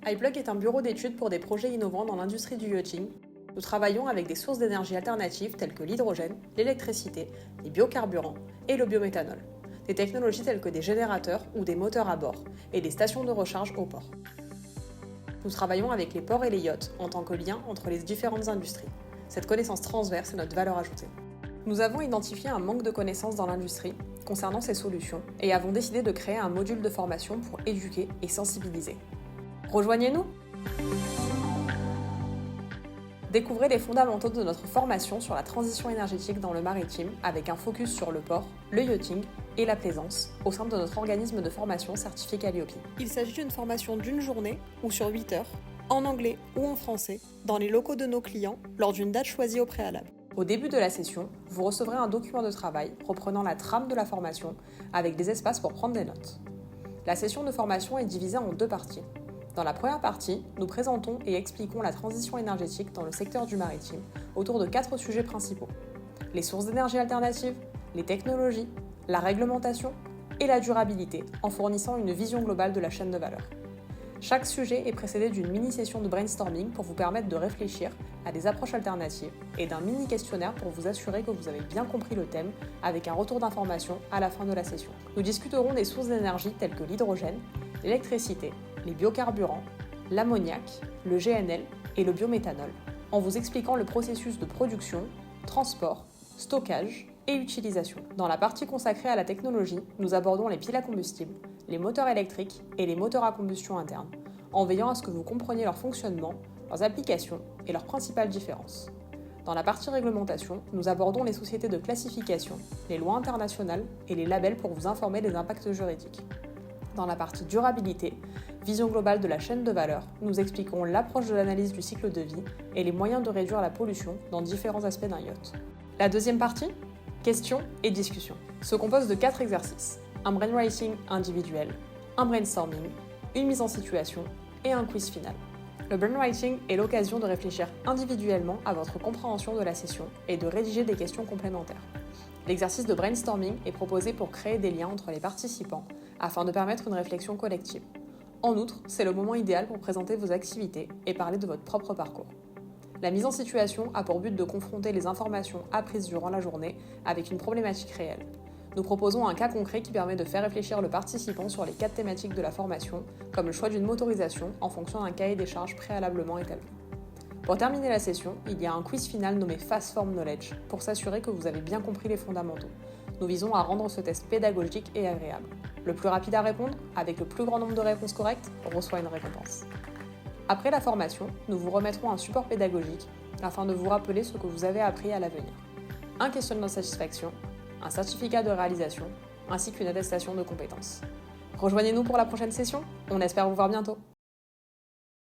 iPlug est un bureau d'études pour des projets innovants dans l'industrie du yachting. Nous travaillons avec des sources d'énergie alternatives telles que l'hydrogène, l'électricité, les biocarburants et le biométhanol. Des technologies telles que des générateurs ou des moteurs à bord et des stations de recharge au port. Nous travaillons avec les ports et les yachts en tant que lien entre les différentes industries. Cette connaissance transverse est notre valeur ajoutée. Nous avons identifié un manque de connaissances dans l'industrie concernant ces solutions et avons décidé de créer un module de formation pour éduquer et sensibiliser. Rejoignez-nous! Découvrez les fondamentaux de notre formation sur la transition énergétique dans le maritime avec un focus sur le port, le yachting et la plaisance au sein de notre organisme de formation certifié Calliope. Il s'agit d'une formation d'une journée ou sur 8 heures, en anglais ou en français, dans les locaux de nos clients lors d'une date choisie au préalable. Au début de la session, vous recevrez un document de travail reprenant la trame de la formation avec des espaces pour prendre des notes. La session de formation est divisée en 2 parties. Dans la première partie, nous présentons et expliquons la transition énergétique dans le secteur du maritime autour de 4 sujets principaux. Les sources d'énergie alternatives, les technologies, la réglementation et la durabilité en fournissant une vision globale de la chaîne de valeur. Chaque sujet est précédé d'une mini-session de brainstorming pour vous permettre de réfléchir à des approches alternatives et d'un mini-questionnaire pour vous assurer que vous avez bien compris le thème avec un retour d'information à la fin de la session. Nous discuterons des sources d'énergie telles que l'hydrogène, l'électricité, les biocarburants, l'ammoniac, le GNL et le biométhanol, en vous expliquant le processus de production, transport, stockage et utilisation. Dans la partie consacrée à la technologie, nous abordons les piles à combustible, les moteurs électriques et les moteurs à combustion interne, en veillant à ce que vous compreniez leur fonctionnement, leurs applications et leurs principales différences. Dans la partie réglementation, nous abordons les sociétés de classification, les lois internationales et les labels pour vous informer des impacts juridiques. Dans la partie durabilité, vision globale de la chaîne de valeur, nous expliquons l'approche de l'analyse du cycle de vie et les moyens de réduire la pollution dans différents aspects d'un yacht. La deuxième partie, questions et discussions, se compose de 4 exercices. Un brainwriting individuel, un brainstorming, une mise en situation et un quiz final. Le brainwriting est l'occasion de réfléchir individuellement à votre compréhension de la session et de rédiger des questions complémentaires. L'exercice de brainstorming est proposé pour créer des liens entre les participants afin de permettre une réflexion collective. En outre, c'est le moment idéal pour présenter vos activités et parler de votre propre parcours. La mise en situation a pour but de confronter les informations apprises durant la journée avec une problématique réelle. Nous proposons un cas concret qui permet de faire réfléchir le participant sur les 4 thématiques de la formation, comme le choix d'une motorisation en fonction d'un cahier des charges préalablement établi. Pour terminer la session, il y a un quiz final nommé Fast Form Knowledge pour s'assurer que vous avez bien compris les fondamentaux. Nous visons à rendre ce test pédagogique et agréable. Le plus rapide à répondre, avec le plus grand nombre de réponses correctes, reçoit une récompense. Après la formation, nous vous remettrons un support pédagogique afin de vous rappeler ce que vous avez appris à l'avenir. Un questionnaire de satisfaction, un certificat de réalisation, ainsi qu'une attestation de compétences. Rejoignez-nous pour la prochaine session, on espère vous voir bientôt.